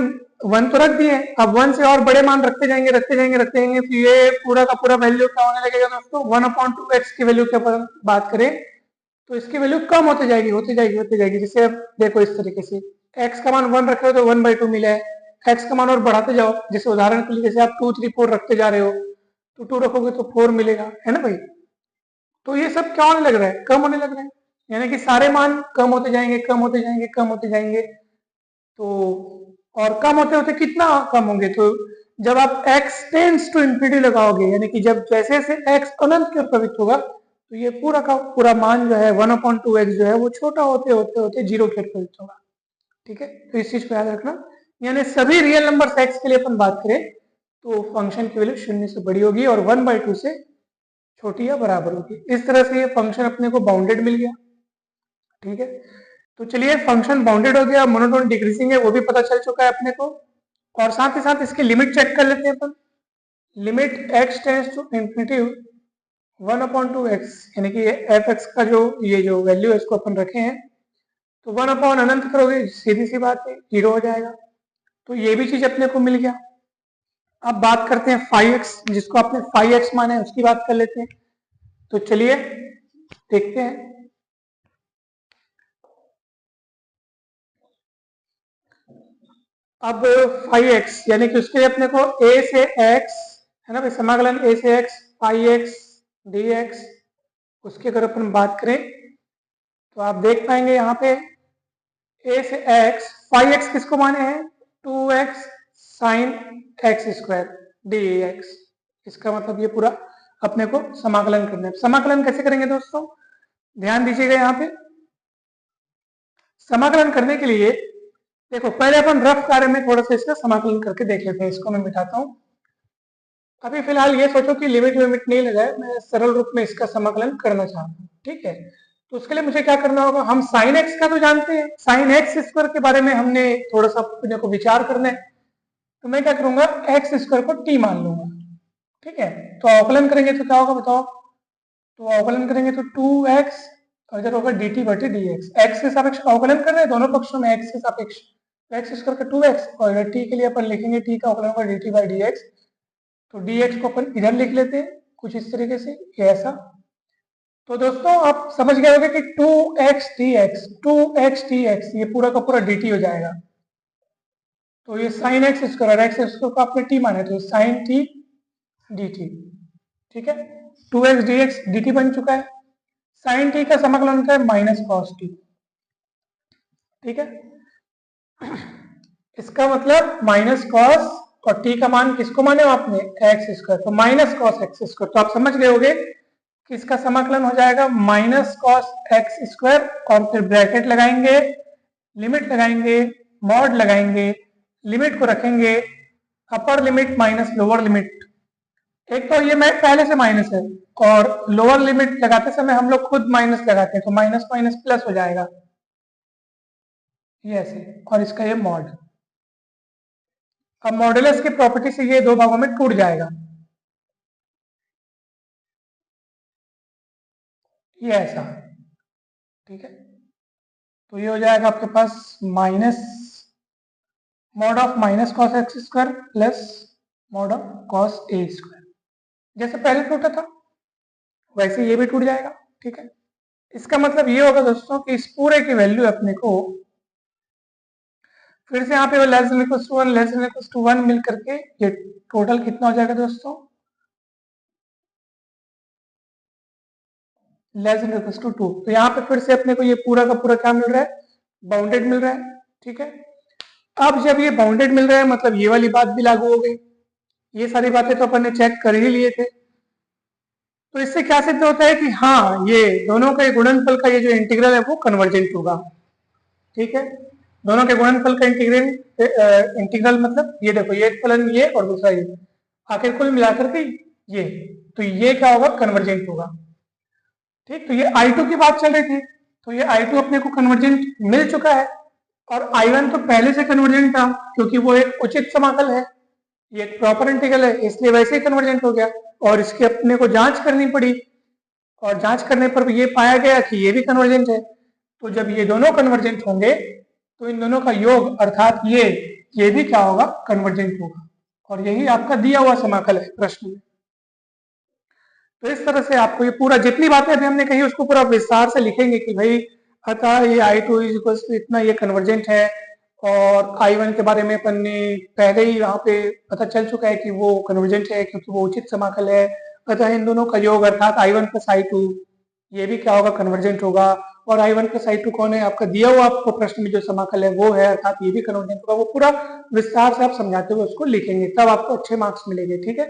1 तो रख दिए, अब 1 से और बड़े मान रखते जाएंगे तो ये पूरा का पूरा वैल्यू क्या होने लगेगा दोस्तों, 1/2x की वैल्यू के ऊपर बात करें तो इसकी वैल्यू कम होती जाएगी। जैसे अब देखो इस तरीके से x का मान 1 रख रहे हो तो 1/2 मिला है, x का मान और बढ़ाते जाओ, जैसे उदाहरण के लिए जैसे आप 2 3 4 रखते जा रहे हो तो 2 रखोगे तो 4 मिलेगा, है ना भाई। तो ये सब क्या होने लग रहा है, कम होने लग रहा है, यानी कि सारे मान कम होते जाएंगे। तो और कम होते होते कितना कम होंगे, तो जब आप x टेंस टू इंफिनिटी लगाओगे, यानी कि जब जैसे जैसे x अनंत की ओर प्रवृत्त होगा तो ये पूरा का पूरा मान जो है 1/2x जो है वो छोटा होते होते होते 0 की ओर प्रवृत्त होगा। ठीक है, तो इस चीज को याद रखना, यानी सभी रियल नंबर x के लिए अपन बात करें तो फंक्शन की वैल्यू 0 से बड़ी होगी और 1/2 से छोटी या बराबर होगी। इस तरह से ये फंक्शन अपने को बाउंडेड मिल गया। ठीक है, तो चलिए फंक्शन बाउंडेड हो गया, मोनोटोन डिक्रीजिंग है वो भी पता चल चुका है अपने को, और साथ ही साथ इसकी लिमिट चेक कर लेते हैं अपन। Limit x tends to infinity 1/2x, यानी कि एफ एक्स का जो ये जो वैल्यू है इसको अपन रखे हैं तो 1 अनंत करोगे सीधी सी बात है 0 हो जाएगा। तो ये भी चीज अपने को मिल गया। अब बात करते हैं 5x, जिसको आपने 5x माना है उसकी बात कर लेते हैं। तो चलिए देखते हैं। अब 5x यानी कि उसके लिए अपने को a से x है ना भाई, समाकलन a से x 5x dx, उसकी अगर अपन बात करें तो आप देख पाएंगे यहाँ पे a से x 5x किसको माने हैं 2x sine x square dx। इसका मतलब ये पूरा अपने को समाकलन करना है। समाकलन कैसे करेंगे दोस्तों, ध्यान दीजिएगा यहाँ पे। समाकलन करने के लिए देखो पहले अपन रफ कार्य में थोड़ा सा इसका समाकलन करके देख लेते हैं। इसको मैं मिटाता हूं। अभी फिलहाल ये सोचो कि लिमिट नहीं लगाए, मैं सरल रूप में इसका समाकलन करना चाहता हूँ। ठीक है, तो उसके लिए मुझे क्या करना होगा, हम साइन एक्स का तो जानते हैं, साइन एक्स स्क्वायर के बारे में हमने थोड़ा सा अपने को विचार करना है, तो मैं क्या करूंगा एक्स स्क्वायर को टी मान लूंगा। ठीक है, तो अवकलन करेंगे तो क्या होगा बताओ, तो अवकलन करेंगे तो 2x और इधर होगा dt बटे dx। x के सापेक्ष अवकलन कर रहे हैं दोनों पक्षों में x के सापेक्ष, x स्क्वायर का 2x, और इधर t के लिए अपन लिखेंगे t का अवकलन होगा dt बाई dx। तो dx को अपन इधर लिख लेते हैं कुछ इस तरीके से, ये ऐसा। तो दोस्तों आप समझ गए होंगे कि 2x dx ये पूरा का पूरा dt हो जाएगा। तो ये साइन एक्स स्क्वायर और एक्स स्क्वायर को आपने t माना है, तो साइन t dt, ठीक है। 2x dx dt बन चुका है। साइन t का समाकलन होता है माइनस कॉस t, ठीक है। इसका मतलब माइनस कॉस, और t का मान किसको माने हो आपने, एक्स स्क्वायर, तो माइनस कॉस एक्स स्क्वायर। तो आप समझ गए होंगे कि इसका समाकलन हो जाएगा माइनस कॉस एक्स स्क्वायर, और फिर ब्रैकेट लगाएंगे, लिमिट लगाएंगे, मॉड लगाएंगे, लिमिट को रखेंगे upper limit minus lower limit. एक तो ये मैं पहले से माइनस है, और लोअर लिमिट लगाते समय हम लोग खुद माइनस लगाते हैं, तो माइनस माइनस प्लस हो जाएगा ये ऐसे, और इसका ये मॉड। अब मॉडुलस की प्रॉपर्टी से ये दो भागों में टूट जाएगा, ये ऐसा, ठीक है। तो ये हो जाएगा आपके पास minus mod of minus cos X square plus mod of cos A square. जैसे पहले टूटा था वैसे ये भी टूट जाएगा, ठीक है। इसका मतलब ये होगा दोस्तों कि इस पूरे की वैल्यू अपने को फिर से यहाँ पे less than equals to 1 less than equals to 1 मिल करके ये टोटल कितना हो जाएगा दोस्तों, लेस देन इक्वल्स टू 2। तो यहाँ पे फिर से अपने को ये पूरा का पूरा क्या मिल रहा है, बाउंडेड मिल रहा है, ठीक है। अब जब ये बाउंडेड मिल रहा है मतलब ये वाली बात भी लागू हो गई, ये सारी बातें तो अपन ने चेक कर ही लिए थे। तो इससे क्या सिद्ध होता है कि हाँ ये दोनों के गुणनफल का ये जो इंटीग्रल है वो कन्वर्जेंट होगा, ठीक है। दोनों के गुणनफल का इंटीग्रल मतलब ये देखो, ये फलन ये और दूसरा ये, आखिर कुल मिलाकर के ये, तो ये क्या होगा, कन्वर्जेंट होगा, ठीक। तो ये I2 की बात चल रही थी, तो ये I2 अपने को कन्वर्जेंट मिल चुका है, और I1 तो पहले से कन्वर्जेंट था क्योंकि वो एक उचित समाकल है, ये एक प्रॉपर इंटीग्रल है, इसलिए वैसे ही कन्वर्जेंट हो गया। और इसकी अपने को जांच करनी पड़ी, और जांच करने पर ये पाया गया कि ये भी कन्वर्जेंट है। तो जब ये दोनों कन्वर्जेंट होंगे तो इन दोनों का योग अर्थात ये भी क्या होगा, कन्वर्जेंट होगा, और यही आपका दिया हुआ समाकल है प्रश्न में। तो इस तरह से आपको ये पूरा जितनी बातें अभी हमने कही उसको पूरा विस्तार से लिखेंगे कि भाई अतः ये I2 इतना ये कन्वर्जेंट है, और I1 के बारे में अपन ने पहले ही यहाँ पे पता चल चुका है कि वो कन्वर्जेंट है क्योंकि वो उचित समाकल है। अतः इन दोनों का योग अर्थात I1 प्लस I2 ये भी क्या होगा, कन्वर्जेंट होगा। और I1 प्लस I2 कौन है, आपका दिया हुआ आपको प्रश्न में जो समाकल है वो है, अर्थात ये भी कन्वर्जेंट होगा। वो पूरा विस्तार से आप समझाते हुए उसको लिखेंगे, तब आपको अच्छे मार्क्स मिलेंगे, ठीक है।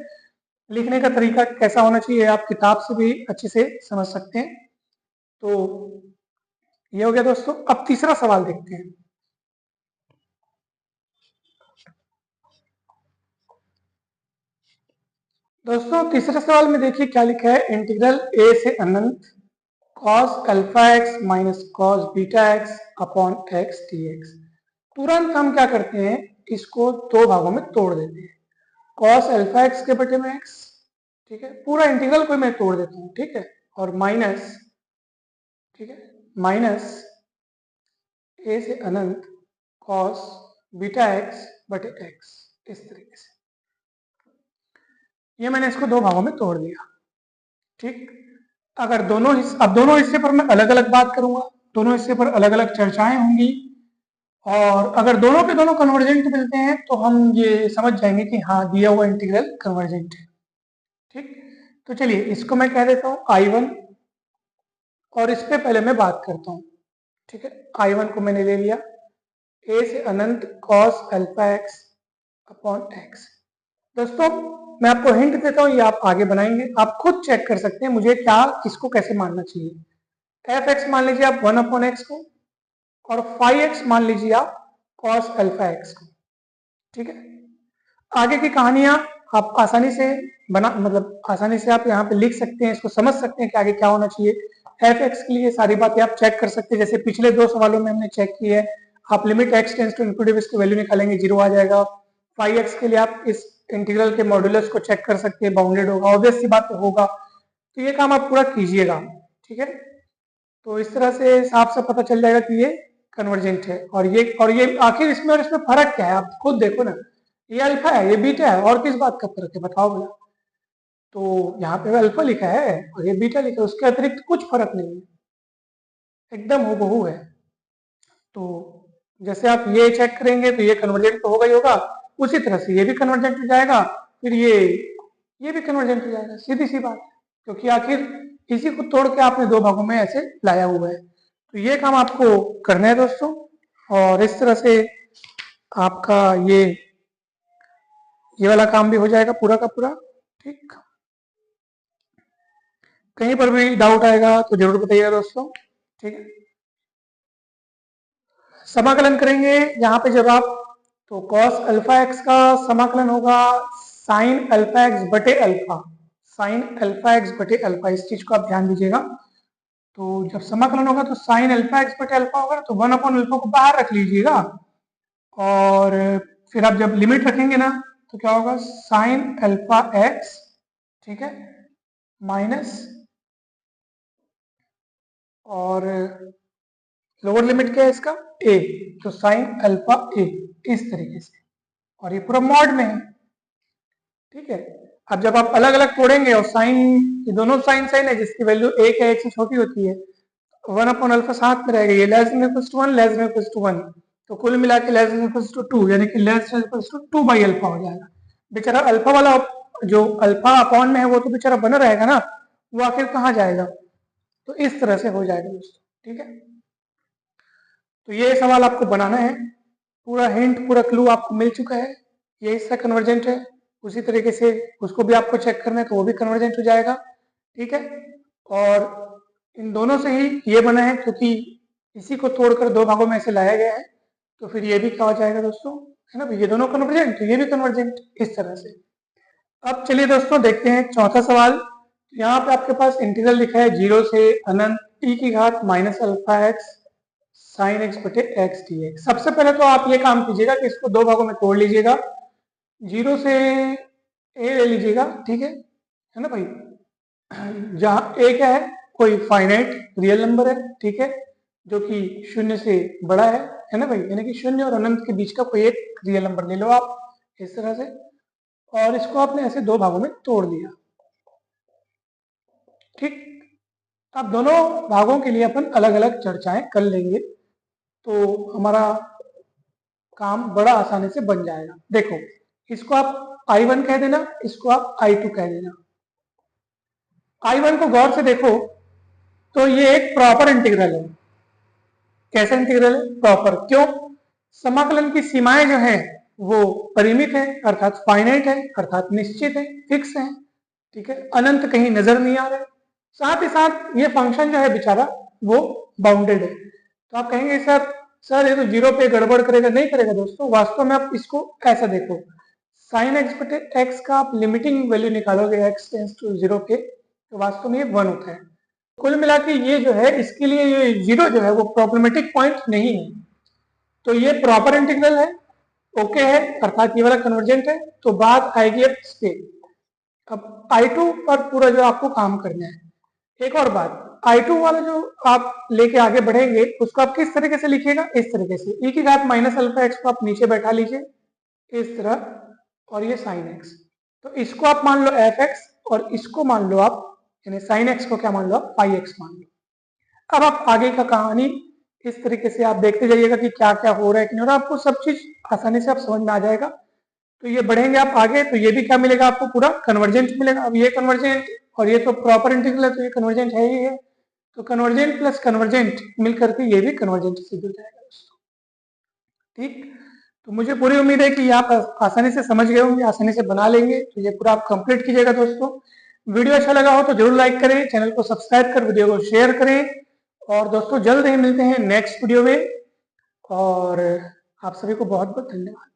लिखने का तरीका कैसा होना चाहिए आप किताब से भी अच्छे से समझ सकते हैं। तो ये हो गया दोस्तों। अब तीसरा सवाल देखते हैं। दोस्तों तीसरे सवाल में देखिए क्या लिखा है, इंटीग्रल a से अनंत cos alpha x minus cos beta x upon x dx। तुरंत हम क्या करते हैं, इसको दो भागों में तोड़ देते हैं, cos अल्फा एक्स के बटे में x, ठीक है, पूरा इंटीग्रल को मैं तोड़ देता हूँ, ठीक है, और माइनस, ठीक है, माइनस a से अनंत cos बीटा एक्स बटे x, इस तरीके से ये मैंने इसको दो भागों में तोड़ दिया, ठीक। अगर अब दोनों हिस्से पर मैं अलग अलग बात करूंगा, दोनों हिस्से पर अलग अलग चर्चाएं होंगी, और अगर दोनों के दोनों कन्वर्जेंट मिलते हैं तो हम ये समझ जाएंगे कि हाँ दिया हुआ इंटीग्रल कन्वर्जेंट है, ठीक। तो चलिए इसको मैं कह देता हूँ I1, और इस पे पहले मैं बात करता हूँ, ठीक है। I1 को मैंने ले लिया, a से अनंत cos alpha x upon x. दोस्तों मैं आपको हिंट देता हूँ, ये आप आगे बनाएंगे, आप खुद चेक कर सकते हैं मुझे क्या किसको कैसे मानना चाहिए। एफ एक्स मान लीजिए आप 1 अपॉन एक्स को, और फाइव एक्स मान लीजिए आप cos अल्फा एक्स को, ठीक है। आगे की कहानियां आप आसानी से आसानी से आप यहाँ पे लिख सकते हैं, इसको समझ सकते हैं कि आगे क्या होना चाहिए। एफ एक्स के लिए सारी बातें आप चेक कर सकते हैं, जैसे पिछले दो सवालों में हमने चेक की है। आप limit x tends to infinity इसकी वैल्यू निकालेंगे, 0 आ जाएगा। फाइव एक्स के लिए आप इस इंटीग्रल के मॉड्यूलस को चेक कर सकते हैं, बाउंडेड होगा, ऑब्वियस सी बात होगा। तो ये काम आप पूरा कीजिएगा, ठीक है। तो इस तरह से साफ साफ पता चल जाएगा कि ये कन्वर्जेंट है। और ये आखिर इसमें और इसमें फर्क क्या है, आप खुद देखो ना, ये अल्फा है ये बीटा है, और किस बात का फर्क है बताओ भला। तो यहाँ पे अल्फा लिखा है और ये बीटा लिखा है, उसके अतिरिक्त कुछ फर्क नहीं है, एकदम हूबहू है। तो जैसे आप ये चेक करेंगे तो ये कन्वर्जेंट तो होगा ही होगा, उसी तरह से ये भी कन्वर्जेंट हो जाएगा, फिर ये भी कन्वर्जेंट हो जाएगा, सीधी सी बात। क्योंकि आखिर इसी को तोड़ के आपने दो भागों में ऐसे लाया हुआ है। तो ये काम आपको करना है दोस्तों, और इस तरह से आपका ये वाला काम भी हो जाएगा पूरा का पूरा। ठीक, कहीं पर भी डाउट आएगा तो जरूर बताइएगा दोस्तों। ठीक है, समाकलन करेंगे यहाँ पे जब आप, तो cos अल्फा एक्स का समाकलन होगा साइन अल्फा एक्स बटे अल्फा, साइन अल्फा एक्स बटे अल्फा, इस चीज को आप ध्यान दीजिएगा। तो जब समाकलन होगा तो साइन अल्फा एक्स बटे अल्फा होगा, तो 1/अल्फा को बाहर रख लीजिएगा, और फिर आप जब लिमिट रखेंगे ना तो क्या होगा, साइन अल्फा एक्स, ठीक है, माइनस, और लोअर लिमिट क्या है इसका, ए, तो साइन अल्फा ए, इस तरीके से, और ये पूरा मॉड में है। ठीक है, अब जब आप अलग अलग तोड़ेंगे और साइन, ये दोनों साइन साइन है जिसकी वैल्यू एक है, एक से छोटी होती है, 1/अल्फा साथ में रहेगा, ये less than equals to 1, less than equals to 1, तो कुल मिला के लेस देन इक्वल्स टू 2, यानी कि लेस देन इक्वल्स टू 2/अल्फा हो जाएगा। बेचारा अल्फा वाला जो अल्फा अपॉन में है वो तो बेचारा बना रहेगा ना, वो आखिर कहाँ जाएगा। तो इस तरह से हो जाएगा दोस्तों। ठीक है, तो ये सवाल आपको बनाना है, पूरा हिंट पूरा क्लू आपको मिल चुका है, ये इसका कन्वर्जेंट है, उसी तरीके से उसको भी आपको चेक करना है तो वो भी कन्वर्जेंट हो जाएगा। ठीक है, और इन दोनों से ही ये बना है, क्योंकि इसी को तोड़कर दो भागों में ऐसे लाया गया है, तो फिर ये भी क्या हो जाएगा दोस्तों, है ना, ये दोनों कन्वर्जेंट तो ये भी कन्वर्जेंट, इस तरह से। अब चलिए दोस्तों देखते हैं चौथा सवाल। यहाँ पे आपके पास इंटीग्रल लिखा है 0 से अनंत e की घात minus alpha x sign X बटे एक्स डी एक्स। सबसे पहले तो आप ये काम कीजिएगा कि इसको दो भागों में तोड़ लीजिएगा, 0 से ए ले लीजिएगा, ठीक है ना भाई, जहाँ ए क्या है, कोई फाइनाइट रियल नंबर है, ठीक है, जो कि 0 से बड़ा है ना भाई, यानी कि 0 और अनंत के बीच का कोई एक रियल नंबर ले लो आप, इस तरह से, और इसको आपने ऐसे दो भागों में तोड़ दिया। ठीक, अब दोनों भागों के लिए अपन अलग अलग चर्चाएं कर लेंगे, तो हमारा काम बड़ा आसानी से बन जाएगा। देखो, इसको आप I1 कह देना, इसको आप I2 कह देना। I1 को गौर से देखो तो ये एक प्रॉपर इंटीग्रल है। कैसा इंटीग्रल है, प्रॉपर, क्यों, समाकलन की सीमाएं जो है वो परिमित है, अर्थात फाइनाइट है, अर्थात निश्चित है, फिक्स है। ठीक है, अनंत कहीं नजर नहीं आ रहा है, साथ ही साथ ये फंक्शन जो है बेचारा वो बाउंडेड है। तो आप कहेंगे सर ये तो 0 पे गड़बड़ करेगा, नहीं करेगा दोस्तों, वास्तव में आप इसको ऐसा देखो, साइन एक्स बटे एक्स का आप लिमिटिंग वैल्यू निकालोगे एक्स टेंस टू 0 के, तो वास्तव में ये 1 होता है। कुल मिला के ये जो है, इसके लिए ये 0 जो है वो प्रॉब्लमेटिक पॉइंट नहीं है, तो ये प्रॉपर इंटीग्रल है, ओके है, अर्थात ये वाला कन्वर्जेंट है। तो बात आएगी अब इस पे, अब I2 पर पूरा जो आपको काम करना है। एक और बात, I2 वाला जो आप लेके आगे बढ़ेंगे उसको आप किस तरीके से लिखिएगा, इस तरीके से, e की घात माइनस अल्फा एक्स को आप नीचे बैठा लीजिए इस तरह, और ये साइन एक्स, तो इसको आप मान लो एफ एक्स, और इसको मान लो आप, यानी साइन एक्स को क्या मान लो आप, पाई एक्स मान लो। अब आप आगे का कहानी इस तरीके से आप देखते जाइएगा कि क्या क्या हो रहा है कि नहीं हो रहा, आपको सब चीज आसानी से आप समझ में आ जाएगा। तो ये बढ़ेंगे आप आगे तो ये भी क्या मिलेगा आपको, पूरा कन्वर्जेंट मिलेगा। अब ये कन्वर्जेंट और ये तो प्रॉपर इंटीग्रल है, तो ये कन्वर्जेंट है ही है, तो कन्वर्जेंट प्लस कन्वर्जेंट मिलकर के ये भी कन्वर्जेंट सिद्ध हो जाएगा दोस्तों। ठीक, तो मुझे पूरी उम्मीद है कि आप आसानी से समझ गए होंगे, आसानी से बना लेंगे। तो ये पूरा आप कंप्लीट कीजिएगा दोस्तों। वीडियो अच्छा लगा हो तो जरूर लाइक करें, चैनल को सब्सक्राइब कर वीडियो को शेयर करें, और दोस्तों जल्द ही मिलते हैं नेक्स्ट वीडियो में, और आप सभी को बहुत बहुत धन्यवाद।